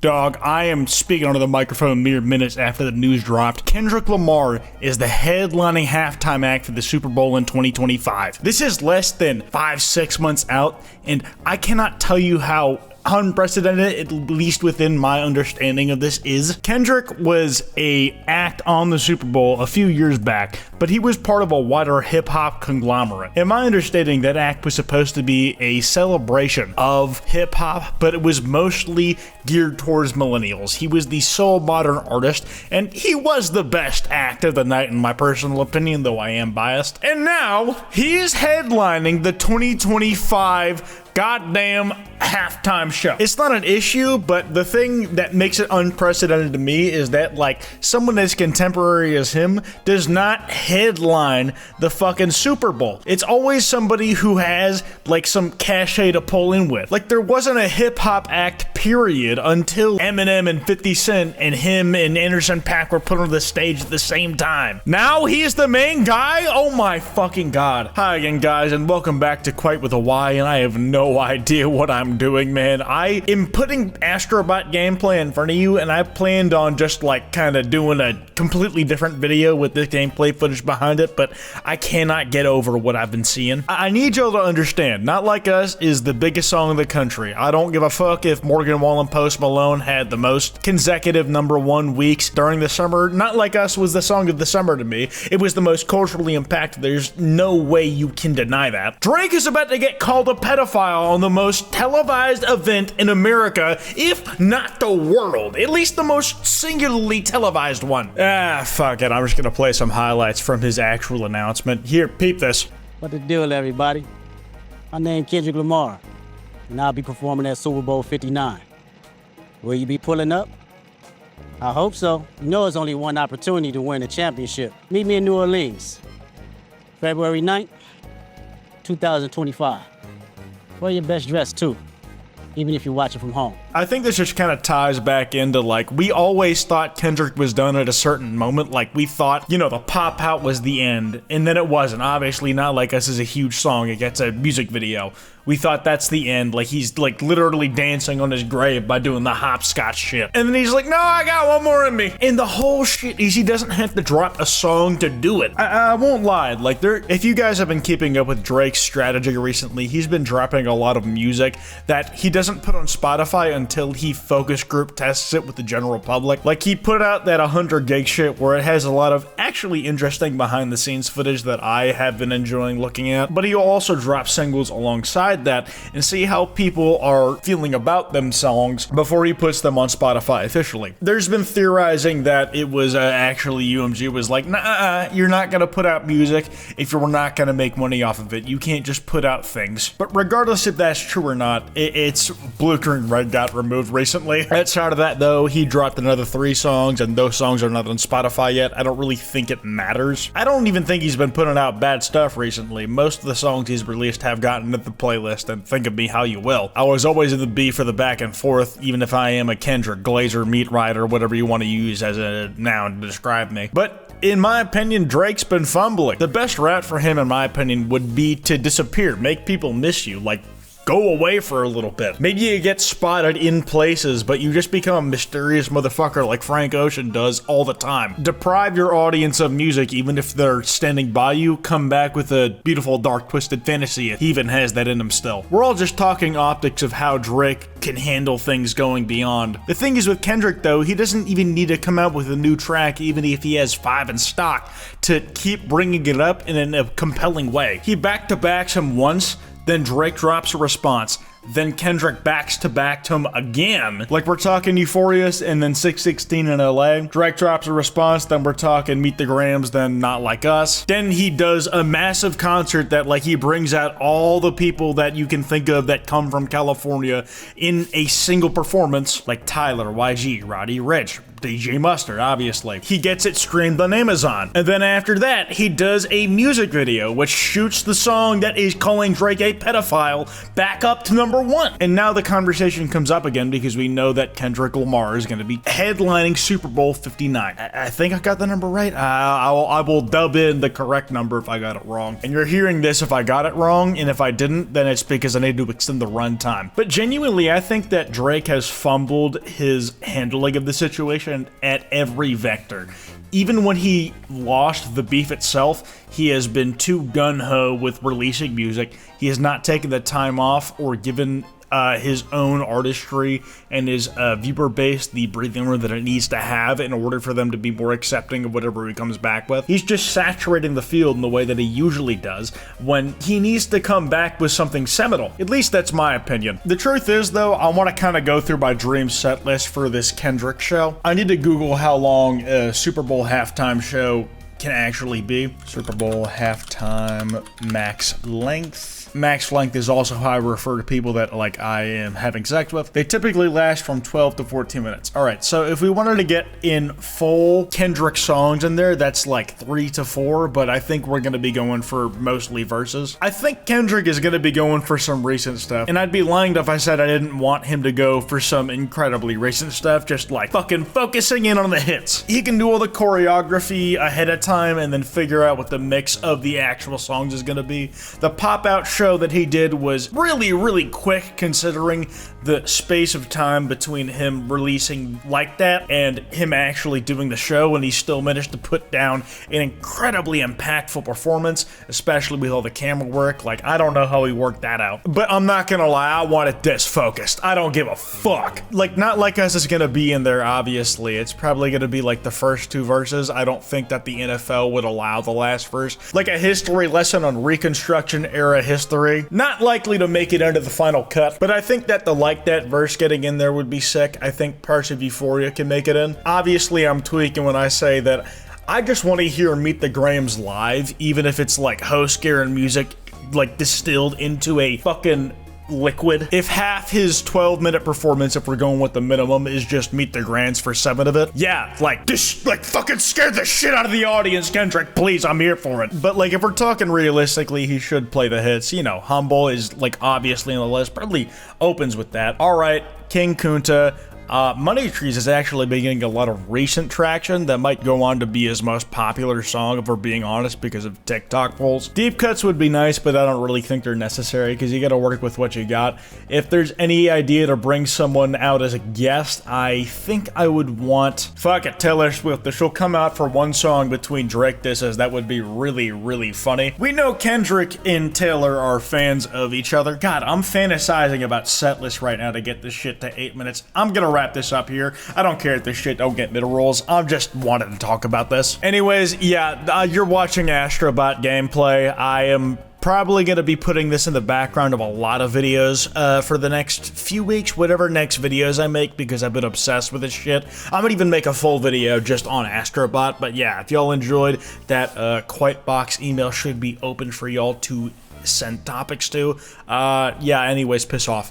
Dog, I am speaking onto the microphone mere minutes after the news dropped. Kendrick Lamar is the headlining halftime act for the Super Bowl in 2025. This is less than 5-6 months out, and I cannot tell you how unprecedented, at least within my understanding of this, is. Kendrick was a act on the Super Bowl a few years back, but he was part of a wider hip-hop conglomerate. In my understanding, that act was supposed to be a celebration of hip-hop, but it was mostly geared towards millennials. He was the sole modern artist, and he was the best act of the night in my personal opinion, though I am biased. And now, he is headlining the 2025 goddamn halftime show. It's not an issue, but the thing that makes it unprecedented to me is that, like, someone as contemporary as him does not headline the fucking Super Bowl. It's always somebody who has, like, some cachet to pull in with. Like, there wasn't a hip-hop act, period, until Eminem and 50 Cent and him and Anderson .Paak were put on the stage at the same time. Now he's the main guy? Oh my fucking god. Hi again, guys, and welcome back to Quite with a Y, and I have no idea what I'm doing, man. I am putting Astro gameplay in front of you, and I planned on just like kind of doing a completely different video with this gameplay footage behind it, but I cannot get over what I've been seeing. I need y'all to understand, Not Like Us is the biggest song in the country. I don't give a fuck if Morgan Wallen and Post Malone had the most consecutive #1 weeks during the summer. Not Like Us was the song of the summer to me. It was the most culturally impactful. There's no way you can deny that. Drake is about to get called a pedophile on the most televised event in America, if not the world. At least the most singularly televised one. Fuck it. I'm just gonna play some highlights from his actual announcement. Here, peep this. What the deal, everybody? My name Kendrick Lamar, and I'll be performing at Super Bowl 59. Will you be pulling up? I hope so. You know it's only one opportunity to win a championship. Meet me in New Orleans, February 9th, 2025. Wear your best dress, too, even if you're watching from home. I think this just kind of ties back into, like, we always thought Kendrick was done at a certain moment. Like, we thought, you know, the pop out was the end, and then it wasn't. Obviously, Not Like Us is a huge song. It gets a music video. We thought that's the end. Like, he's, like, literally dancing on his grave by doing the hopscotch shit. And then he's like, no, I got one more in me. And the whole shit is he doesn't have to drop a song to do it. I won't lie. Like, if you guys have been keeping up with Drake's strategy recently, he's been dropping a lot of music that he doesn't put on Spotify until he focus group tests it with the general public. Like, he put out that 100 gig shit where it has a lot of actually interesting behind the scenes footage that I have been enjoying looking at, but he'll also drop singles alongside that and see how people are feeling about them songs before he puts them on Spotify officially. There's been theorizing that it was actually UMG was like, nah, you're not gonna put out music if you're not gonna make money off of it. You can't just put out things. But regardless if that's true or not, it's Blue Green Red got removed recently. Outside of that, though, he dropped another 3 songs, and those songs are not on Spotify yet. I don't really think it matters. I don't even think he's been putting out bad stuff recently. Most of the songs he's released have gotten into the playlist, and think of me how you will. I was always in the B for the back and forth, even if I am a Kendrick, Glazer, Meat Rider, whatever you want to use as a noun to describe me. But in my opinion, Drake's been fumbling. The best route for him, in my opinion, would be to disappear, make people miss you, like, go away for a little bit. Maybe you get spotted in places, but you just become a mysterious motherfucker like Frank Ocean does all the time. Deprive your audience of music, even if they're standing by you. Come back with a beautiful, dark, twisted fantasy. He even has that in him still. We're all just talking optics of how Drake can handle things going beyond. The thing is with Kendrick, though, he doesn't even need to come out with a new track, even if he has 5 in stock, to keep bringing it up in a compelling way. He back-to-backs him once, then Drake drops a response. Then Kendrick backs-to-back him again. Like, we're talking Euphorious and then 616 in LA. Drake drops a response, then we're talking Meet the Grams, then Not Like Us. Then he does a massive concert that, like, he brings out all the people that you can think of that come from California in a single performance, like Tyler, YG, Roddy Ricch, DJ Mustard, obviously. He gets it streamed on Amazon. And then after that, he does a music video, which shoots the song that is calling Drake a pedophile back up to #1. And now the conversation comes up again because we know that Kendrick Lamar is going to be headlining Super Bowl 59. I think I got the number right. I will dub in the correct number if I got it wrong. And you're hearing this if I got it wrong, and if I didn't, then it's because I need to extend the runtime. But genuinely, I think that Drake has fumbled his handling of the situation at every vector. Even when he lost the beef itself, he has been too gung-ho with releasing music. He has not taken the time off or given his own artistry and his viewer base the breathing room that it needs to have in order for them to be more accepting of whatever he comes back with. He's just saturating the field in the way that he usually does when he needs to come back with something seminal. At least that's my opinion. The truth is, though, I want to kind of go through my dream set list for this Kendrick show. I need to Google how long a Super Bowl halftime show can actually be. Super Bowl halftime max length. Max length is also how I refer to people that like I am having sex with. They typically last from 12 to 14 minutes. All right, so if we wanted to get in full Kendrick songs in there, that's like 3 to 4, but I think we're gonna be going for mostly verses. I think Kendrick is gonna be going for some recent stuff, and I'd be lying if I said I didn't want him to go for some incredibly recent stuff, just like fucking focusing in on the hits. He can do all the choreography ahead of time and then figure out what the mix of the actual songs is gonna be. The pop-out show that he did was really quick considering the space of time between him releasing like that and him actually doing the show, and he still managed to put down an incredibly impactful performance, especially with all the camera work. Like, I don't know how he worked that out, but I'm not gonna lie, I want it this focused. I don't give a fuck. Like, Not Like Us is gonna be in there, obviously. It's probably gonna be like the first 2 verses. I don't think that the NFL would allow the last verse. Like a history lesson on Reconstruction era history. Not likely to make it into the final cut, but I think that the Like That verse getting in there would be sick. I think parts of Euphoria can make it in. Obviously, I'm tweaking when I say that I just want to hear Meet the Grahams live, even if it's like host gear and music like distilled into a fucking liquid. If half his 12-minute performance, if we're going with the minimum, is just Meet the Grahams for 7 of it, yeah, like this, like fucking scared the shit out of the audience. Kendrick, please, I'm here for it. But like, if we're talking realistically, he should play the hits. You know, Humble is like obviously on the list, probably opens with that. All right, King Kunta. Money Trees is actually beginning a lot of recent traction that might go on to be his most popular song, if we're being honest, because of TikTok polls. Deep cuts would be nice, but I don't really think they're necessary because you gotta work with what you got. If there's any idea to bring someone out as a guest, I think I would want, fuck it, Taylor Swift. She'll come out for 1 song between Drake disses. That would be really funny. We know Kendrick and Taylor are fans of each other. God, I'm fantasizing about setlist right now to get this shit to 8 minutes. I'm gonna wrap this up here. I don't care if this shit don't get middle rolls. I'm just wanted to talk about this. Anyways, yeah, you're watching Astrobot gameplay. I am probably going to be putting this in the background of a lot of videos for the next few weeks, whatever next videos I make, because I've been obsessed with this shit. I might even make a full video just on Astrobot, but yeah, if y'all enjoyed that, kwytebox email should be open for y'all to send topics to. Yeah, anyways, piss off.